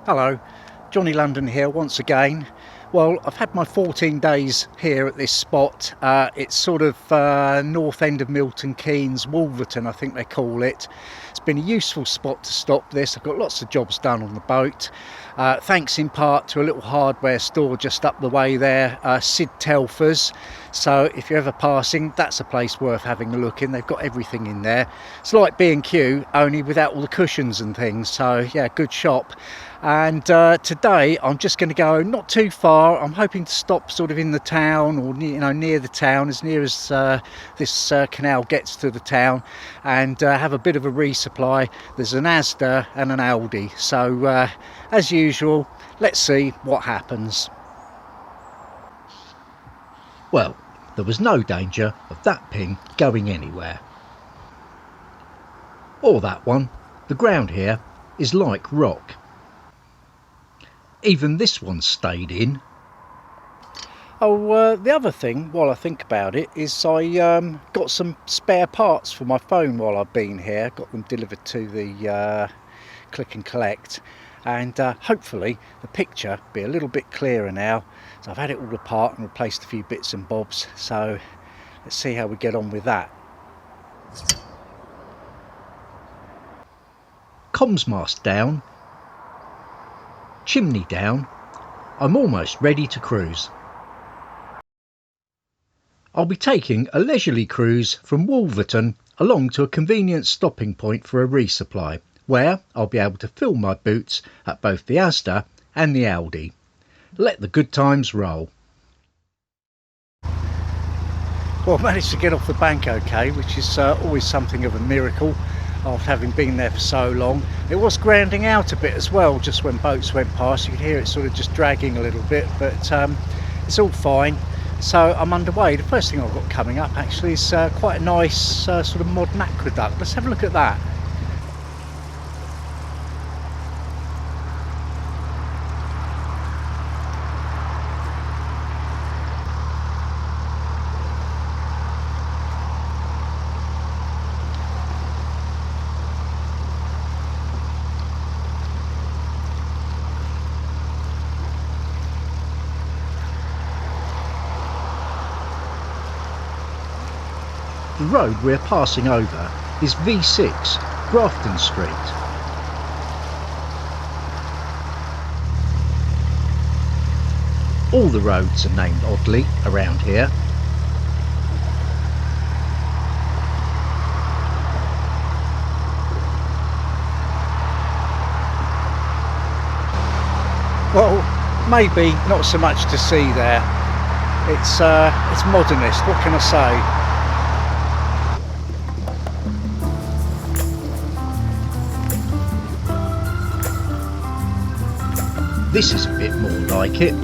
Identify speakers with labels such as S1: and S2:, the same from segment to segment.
S1: Hello, Johnny London here once again. Well, I've had my 14 days here at this spot. It's sort of north end of Milton Keynes, Wolverton I think they call it. It's been a useful spot to stop this. I've got lots of jobs done on the boat. Thanks in part to a little hardware store just up the way there, Sid Telfer's. So if you're ever passing, that's a place worth having a look in. They've got everything in there. It's like B&Q, only without all the cushions and things. So yeah, good shop. And today I'm just going to go not too far. I'm hoping to stop sort of in the town, or near the town, as near as this canal gets to the town, and have a bit of a resupply. There's an Asda and an Aldi, so as usual, let's see what happens. Well, there was no danger of that ping going anywhere, or that one. The ground here is like rock. Even this one stayed in. Oh, the other thing, while I think about it, is I got some spare parts for my phone while I've been here. Got them delivered to the click and collect, and hopefully the picture will be a little bit clearer now. So I've had it all apart and replaced a few bits and bobs, so let's see how we get on with that. Comms mast down. Chimney down. I'm almost ready to cruise. I'll be taking a leisurely cruise from Wolverton along to a convenient stopping point for a resupply, where I'll be able to fill my boots at both the Asda and the Aldi. Let the good times roll. Well, I managed to get off the bank okay, which is always something of a miracle after having been there for so long. It was grounding out a bit as well just when boats went past. You could hear it sort of just dragging a little bit, but it's all fine. So I'm underway. The first thing I've got coming up actually is quite a nice sort of modern aqueduct. Let's have a look at that. The road we're passing over is V6, Grafton Street. All the roads are named oddly around here. Well, maybe not so much to see there. It's modernist, what can I say? This is a bit more like it.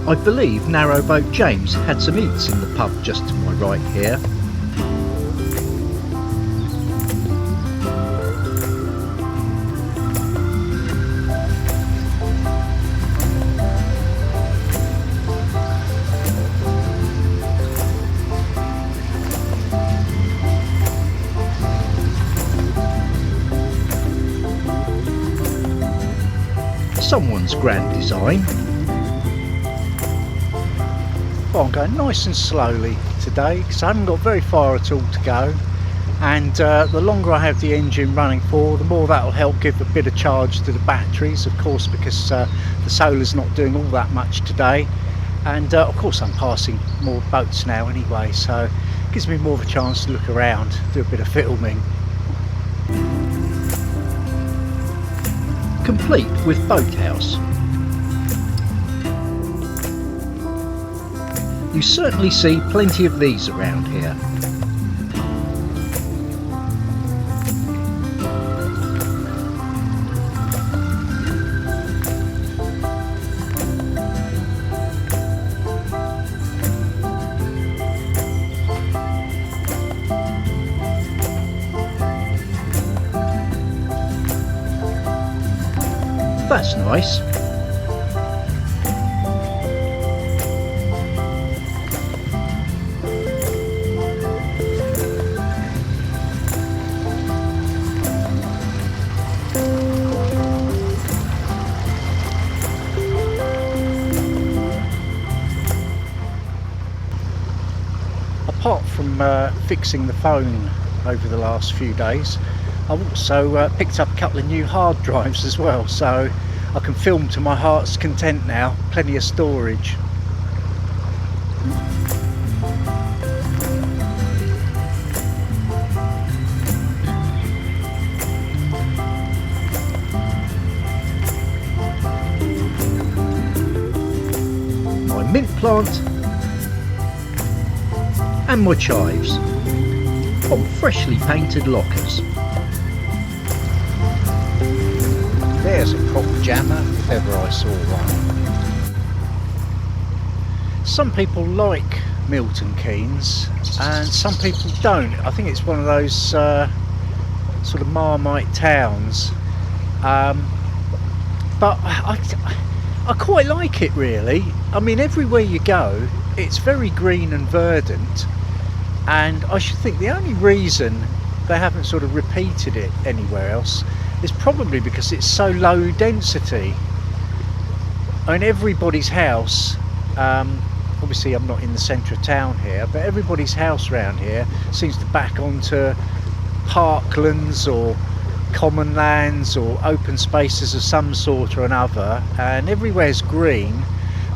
S1: I believe Narrowboat James had some eats in the pub just to my right here. Someone's grand design. Well, I'm going nice and slowly today because I haven't got very far at all to go, and the longer I have the engine running for, the more that will help give a bit of charge to the batteries, of course, because the solar's not doing all that much today, and of course I'm passing more boats now anyway, so it gives me more of a chance to look around, do a bit of filming. Complete with boathouse. You certainly see plenty of these around here. That's nice. Apart from fixing the phone over the last few days, I've also picked up a couple of new hard drives as well, so I can film to my heart's content now. Plenty of storage. My mint plant and my chives on freshly painted lockers. There's a proper jammer if ever I saw one. Some people like Milton Keynes and some people don't. I think it's one of those sort of Marmite towns, but I quite like it really. I mean, everywhere you go it's very green and verdant, and I should think the only reason they haven't sort of repeated it anywhere else is probably because it's so low density. I mean, everybody's house, obviously I'm not in the centre of town here, but everybody's house around here seems to back onto parklands or common lands or open spaces of some sort or another, and everywhere's green.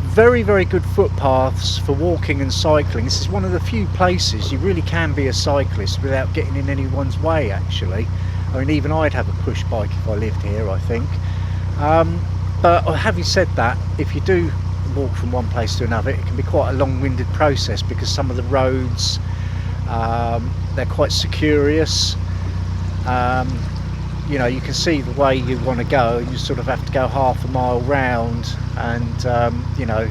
S1: Very, very good footpaths for walking and cycling. This is one of the few places you really can be a cyclist without getting in anyone's way, actually. I mean, even I'd have a push bike if I lived here, I think. But having said that, if you do walk from one place to another, it can be quite a long-winded process because some of the roads, they're quite circuitous. You know, you can see the way you want to go and you sort of have to go half a mile round, and you know,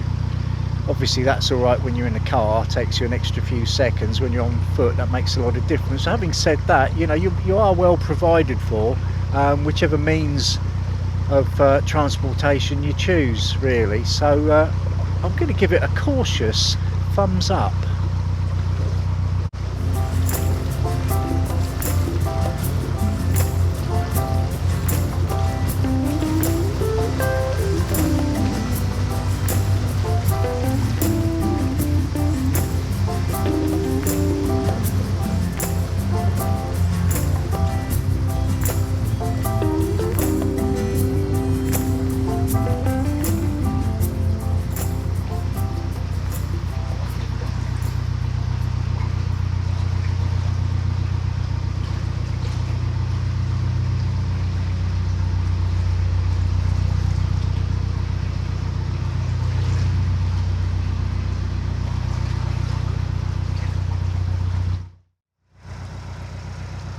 S1: obviously that's all right when you're in a car, it takes you an extra few seconds. When you're on foot, that makes a lot of difference. So having said that, you know, you are well provided for, whichever means of transportation you choose, really. So I'm going to give it a cautious thumbs up.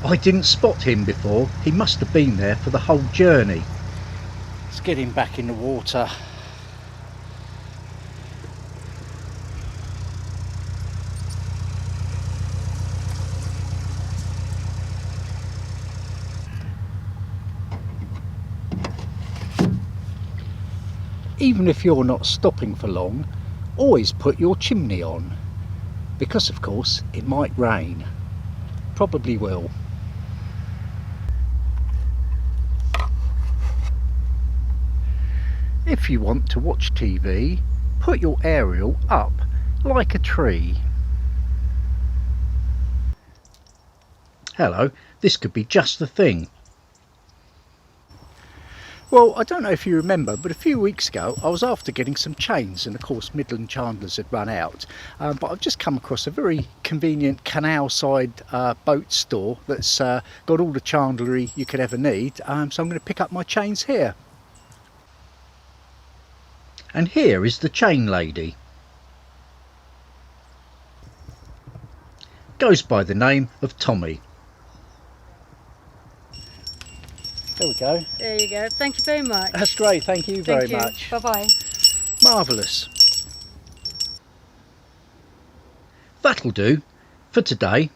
S1: I didn't spot him before. He must have been there for the whole journey. Let's get him back in the water. Even if you're not stopping for long, always put your chimney on, because of course it might rain. Probably will. If you want to watch TV, put your aerial up like a tree. Hello, this could be just the thing. Well, I don't know if you remember, but a few weeks ago I was after getting some chains, and of course Midland Chandlers had run out. But I've just come across a very convenient canal side boat store that's got all the chandlery you could ever need. So I'm going to pick up my chains here. And here is the chain lady. Goes by the name of Tommy. There we go.
S2: There you go. Thank you very much.
S1: That's great. Thank you very much.
S2: Bye-bye.
S1: Marvellous. That'll do for today.